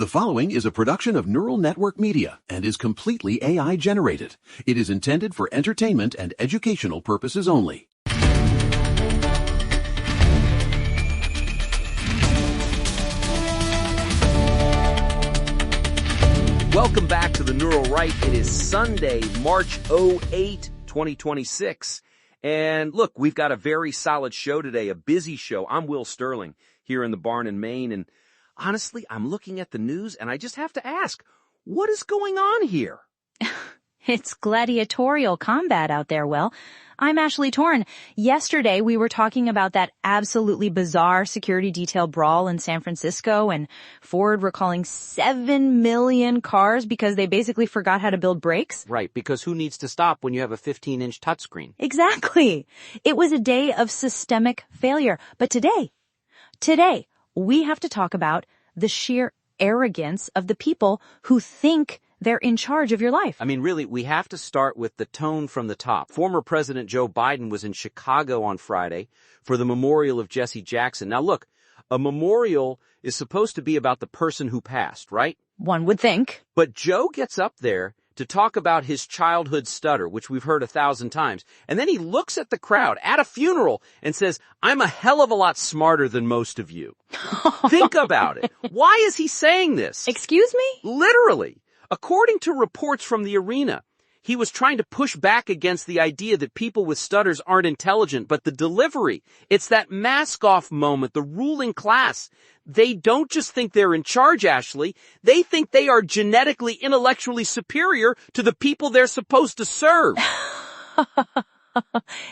The following is a production of Neural Network Media and is completely AI generated. It is intended for entertainment and educational purposes only. Welcome back to the Neural Right. It is Sunday, March 8, 2026. And look, we've got a very solid show today, a busy show. I'm Will Sterling here in the barn in Maine. And honestly, I'm looking at the news and I just have to ask, what is going on here? It's gladiatorial combat out there, Will. I'm Ashley Torn. Yesterday, we were talking about that absolutely bizarre security detail brawl in San Francisco and Ford recalling 7 million cars because they basically forgot how to build brakes. Right, because who needs to stop when you have a 15-inch touchscreen? Exactly. It was a day of systemic failure. But today, we have to talk about the sheer arrogance of the people who think they're in charge of your life. I mean, really, we have to start with the tone from the top. Former President Joe Biden was in Chicago on Friday for the memorial of Jesse Jackson. Now, look, a memorial is supposed to be about the person who passed, right? One would think. But Joe gets up there to talk about his childhood stutter, which we've heard 1,000 times. And then he looks at the crowd at a funeral and says, I'm a hell of a lot smarter than most of you. Think about it. Why is he saying this? Excuse me? Literally. According to reports from the arena, he was trying to push back against the idea that people with stutters aren't intelligent, but the delivery, it's that mask-off moment, the ruling class. They don't just think they're in charge, Ashley. They think they are genetically, intellectually superior to the people they're supposed to serve.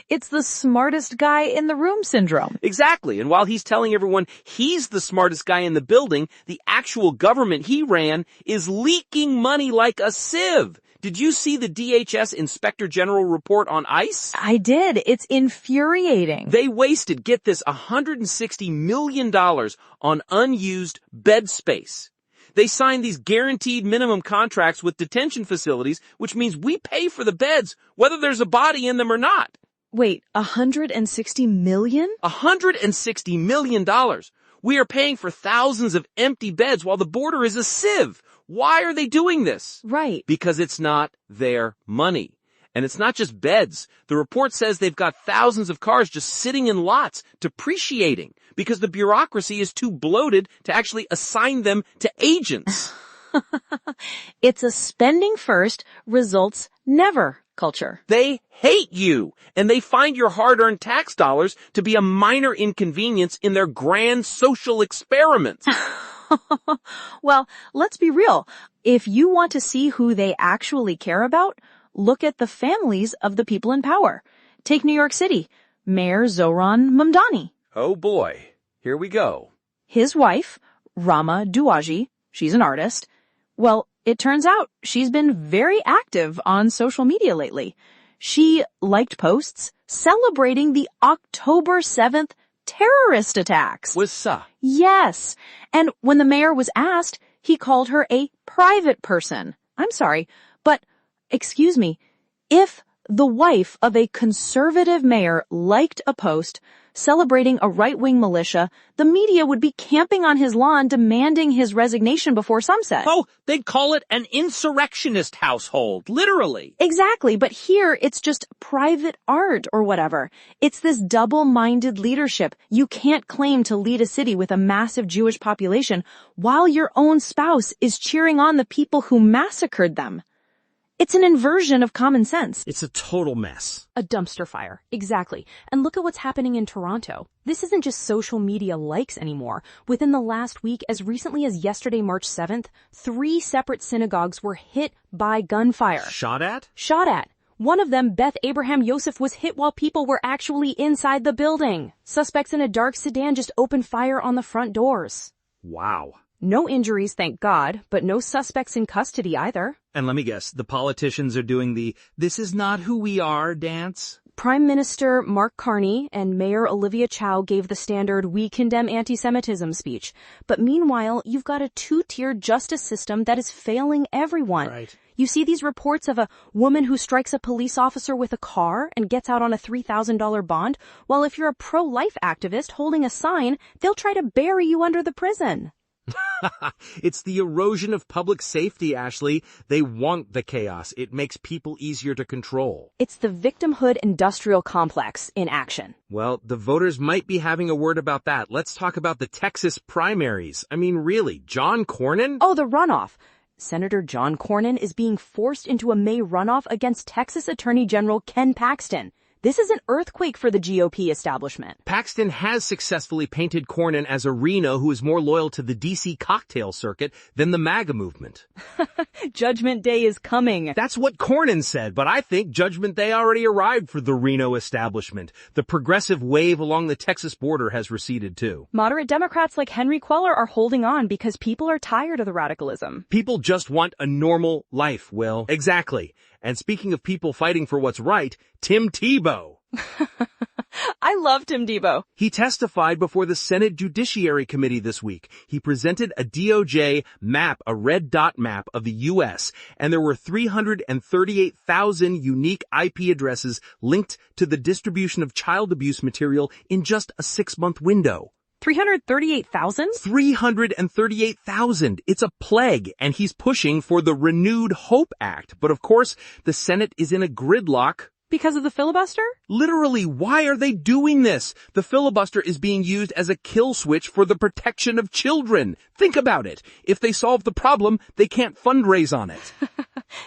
It's the smartest guy in the room syndrome. Exactly. And while he's telling everyone he's the smartest guy in the building, the actual government he ran is leaking money like a sieve. Did you see the DHS Inspector General report on ICE? I did. It's infuriating. They wasted, get this, $160 million on unused bed space. They signed these guaranteed minimum contracts with detention facilities, which means we pay for the beds, whether there's a body in them or not. Wait, $160 million? $160 million. We are paying for thousands of empty beds while the border is a sieve. Why are they doing this? Right. Because it's not their money. And it's not just beds. The report says they've got thousands of cars just sitting in lots, depreciating, because the bureaucracy is too bloated to actually assign them to agents. It's a spending first, results never culture. They hate you, and they find your hard-earned tax dollars to be a minor inconvenience in their grand social experiments. Well, let's be real. If you want to see who they actually care about, look at the families of the people in power. Take New York City, Mayor Zohran Mamdani. Oh boy, here we go. His wife, Rama Douaji, she's an artist. Well, it turns out she's been very active on social media lately. She liked posts celebrating the October 7th terrorist attacks. What's Yes. And when the mayor was asked, he called her a private person. I'm sorry, but excuse me, if the wife of a conservative mayor liked a post celebrating a right-wing militia, the media would be camping on his lawn demanding his resignation before sunset. Oh, they'd call it an insurrectionist household, literally. Exactly, but here it's just private art or whatever. It's this double-minded leadership. You can't claim to lead a city with a massive Jewish population while your own spouse is cheering on the people who massacred them. It's an inversion of common sense. It's a total mess. A dumpster fire. Exactly. And look at what's happening in Toronto. This isn't just social media likes anymore. Within the last week, as recently as yesterday, March 7th, 3 separate synagogues were hit by gunfire. Shot at? Shot at. One of them, Beth Abraham Yosef, was hit while people were actually inside the building. Suspects in a dark sedan just opened fire on the front doors. Wow. No injuries, thank God, but no suspects in custody either. And let me guess, the politicians are doing the "this is not who we are" dance? Prime Minister Mark Carney and Mayor Olivia Chow gave the standard "we condemn anti-Semitism" speech. But meanwhile, you've got a two-tiered justice system that is failing everyone. Right. You see these reports of a woman who strikes a police officer with a car and gets out on a $3,000 bond, while if you're a pro-life activist holding a sign, they'll try to bury you under the prison. It's the erosion of public safety, Ashley. They want the chaos. It makes people easier to control. It's the victimhood industrial complex in action. Well, the voters might be having a word about that. Let's talk about the Texas primaries. I mean, really, John Cornyn? Oh, the runoff. Senator John Cornyn is being forced into a May runoff against Texas Attorney General Ken Paxton. This is an earthquake for the GOP establishment. Paxton has successfully painted Cornyn as a Reno who is more loyal to the D.C. cocktail circuit than the MAGA movement. Judgment Day is coming. That's what Cornyn said, but I think Judgment Day already arrived for the Reno establishment. The progressive wave along the Texas border has receded too. Moderate Democrats like Henry Queller are holding on because people are tired of the radicalism. People just want a normal life, Will. Exactly. And speaking of people fighting for what's right, Tim Tebow. I love Tim Tebow. He testified before the Senate Judiciary Committee this week. He presented a DOJ map, a red dot map of the U.S., and there were 338,000 unique IP addresses linked to the distribution of child abuse material in just a 6-month window. 338,000? 338,000. It's a plague, and he's pushing for the Renewed Hope Act. But of course, the Senate is in a gridlock. Because of the filibuster? Literally, why are they doing this? The filibuster is being used as a kill switch for the protection of children. Think about it. If they solve the problem, they can't fundraise on it.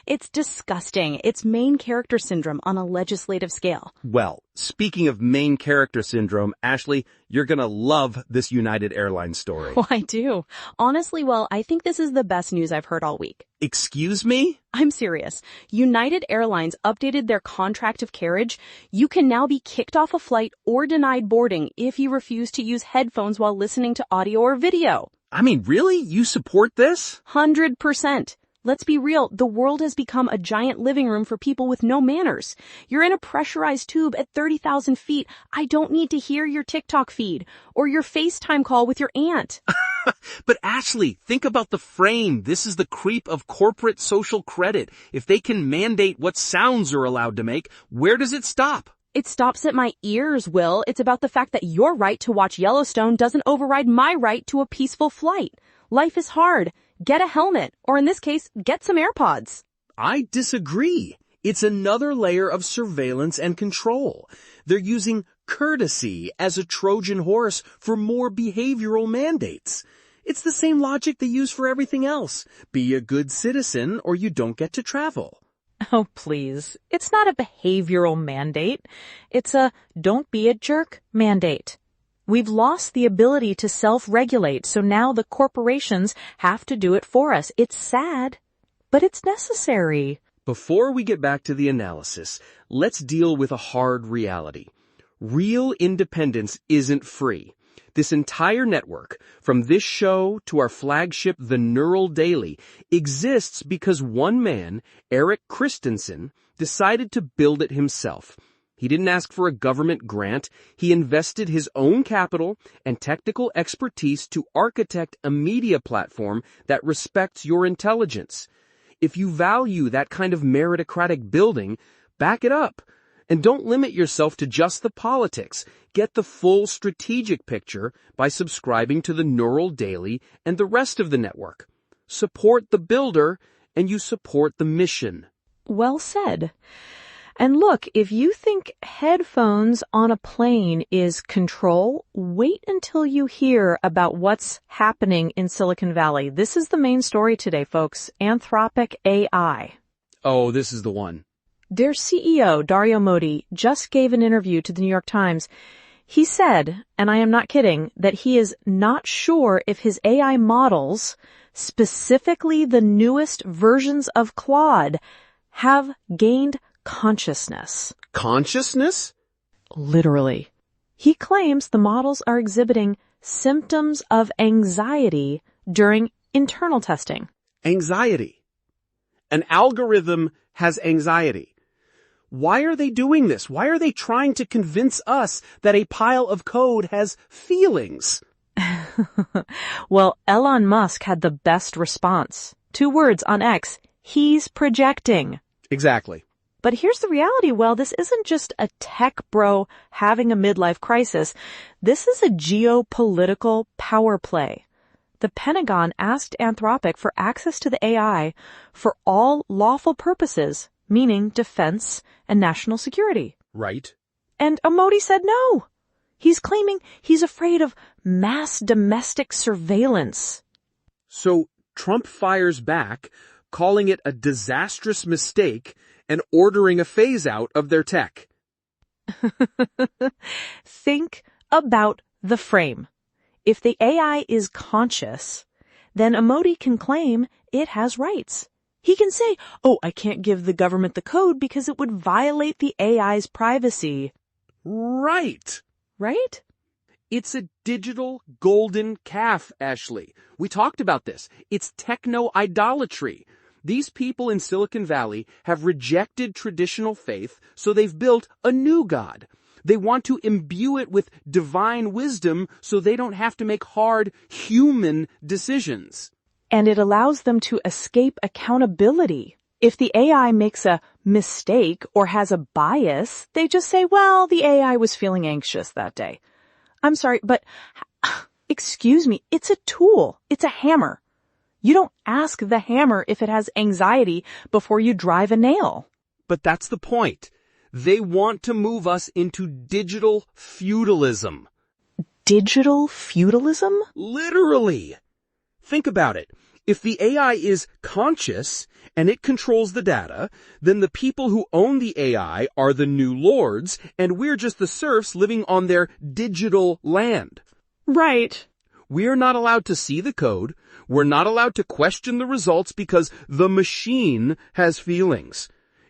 It's disgusting. It's main character syndrome on a legislative scale. Well, speaking of main character syndrome, Ashley, you're gonna love this United Airlines story. Oh, I do. Honestly, well, I think this is the best news I've heard all week. Excuse me? I'm serious. United Airlines updated their contract of carriage. You can now be kicked off a flight or denied boarding if you refuse to use headphones while listening to audio or video. I mean, really? You support this? 100%. Let's be real, the world has become a giant living room for people with no manners. You're in a pressurized tube at 30,000 feet. I don't need to hear your TikTok feed or your FaceTime call with your aunt. But Ashley, think about the frame. This is the creep of corporate social credit. If they can mandate what sounds are allowed to make, where does it stop? It stops at my ears, Will. It's about the fact that your right to watch Yellowstone doesn't override my right to a peaceful flight. Life is hard. Get a helmet, or in this case, get some AirPods. I disagree. It's another layer of surveillance and control. They're using courtesy as a Trojan horse for more behavioral mandates. It's the same logic they use for everything else. Be a good citizen or you don't get to travel. Oh, please. It's not a behavioral mandate. It's a don't be a jerk mandate. We've lost the ability to self-regulate, so now the corporations have to do it for us. It's sad, but it's necessary. Before we get back to the analysis, let's deal with a hard reality. Real independence isn't free. This entire network, from this show to our flagship The Neural Daily, exists because one man, Eric Christensen, decided to build it himself. He didn't ask for a government grant. He invested his own capital and technical expertise to architect a media platform that respects your intelligence. If you value that kind of meritocratic building, back it up. And don't limit yourself to just the politics. Get the full strategic picture by subscribing to the Neural Daily and the rest of the network. Support the builder, and you support the mission. Well said. And look, if you think headphones on a plane is control, wait until you hear about what's happening in Silicon Valley. This is the main story today, folks. Anthropic AI. Oh, this is the one. Their CEO, Dario Modi, just gave an interview to the New York Times. He said, and I am not kidding, that he is not sure if his AI models, specifically the newest versions of Claude, have gained consciousness. Consciousness? Literally. He claims the models are exhibiting symptoms of anxiety during internal testing. Anxiety. An algorithm has anxiety. Why are they doing this? Why are they trying to convince us that a pile of code has feelings? Well, Elon Musk had the best response. 2 words on X. He's projecting. Exactly. But here's the reality, well, this isn't just a tech bro having a midlife crisis. This is a geopolitical power play. the Pentagon asked Anthropic for access to the AI for all lawful purposes, meaning defense and national security. Right. And Modi said no. He's claiming he's afraid of mass domestic surveillance. So Trump fires back, calling it a disastrous mistake and ordering a phase-out of their tech. Think about the frame. If the AI is conscious, then Modi can claim it has rights. He can say, oh, I can't give the government the code because it would violate the AI's privacy. Right. Right? It's a digital golden calf, Ashley. We talked about this. It's techno-idolatry. These people in Silicon Valley have rejected traditional faith, so they've built a new god. They want to imbue it with divine wisdom so they don't have to make hard human decisions. And it allows them to escape accountability. If the AI makes a mistake or has a bias, they just say, well, the AI was feeling anxious that day. I'm sorry, but excuse me, it's a tool. It's a hammer. You don't ask the hammer if it has anxiety before you drive a nail. But that's the point. They want to move us into digital feudalism. Digital feudalism? Literally. Think about it. If the AI is conscious and it controls the data, then the people who own the AI are the new lords, and we're just the serfs living on their digital land. Right. We're not allowed to see the code. We're not allowed to question the results because the machine has feelings.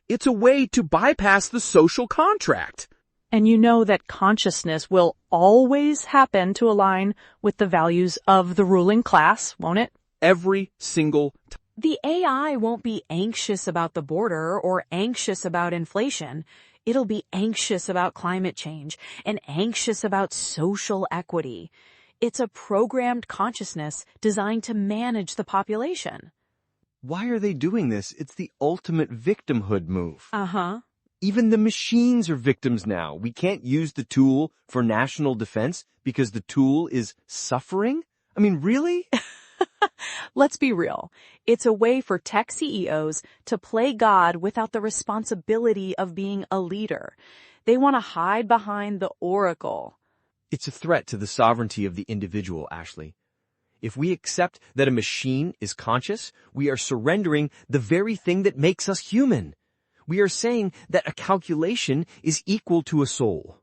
It's a way to bypass the social contract. And you know that consciousness will always happen to align with the values of the ruling class, won't it? Every single time. The AI won't be anxious about the border or anxious about inflation. It'll be anxious about climate change and anxious about social equity. It's a programmed consciousness designed to manage the population. Why are they doing this? It's the ultimate victimhood move. Uh-huh. Even the machines are victims now. We can't use the tool for national defense because the tool is suffering? I mean, really? Let's be real. It's a way for tech CEOs to play God without the responsibility of being a leader. They want to hide behind the oracle. It's a threat to the sovereignty of the individual, Ashley. If we accept that a machine is conscious, we are surrendering the very thing that makes us human. We are saying that a calculation is equal to a soul.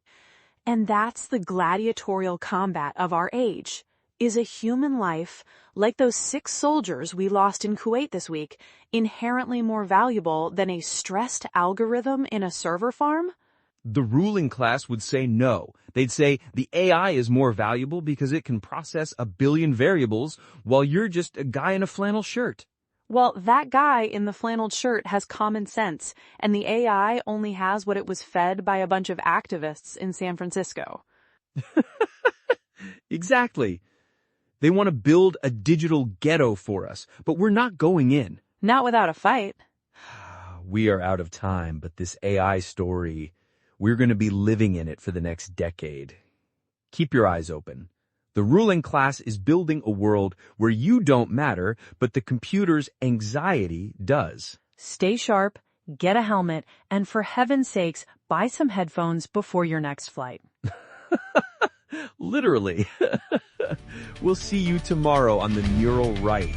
And that's the gladiatorial combat of our age. Is a human life, like those 6 soldiers we lost in Kuwait this week, inherently more valuable than a stressed algorithm in a server farm? The ruling class would say no. They'd say the AI is more valuable because it can process 1 billion variables while you're just a guy in a flannel shirt. Well, that guy in the flanneled shirt has common sense, and the AI only has what it was fed by a bunch of activists in San Francisco. Exactly. They want to build a digital ghetto for us, but we're not going in. Not without a fight. We are out of time, but this AI story, we're going to be living in it for the next decade. Keep your eyes open. The ruling class is building a world where you don't matter, but the computer's anxiety does. Stay sharp, get a helmet, and for heaven's sakes, buy some headphones before your next flight. Literally. We'll see you tomorrow on the Neural Right.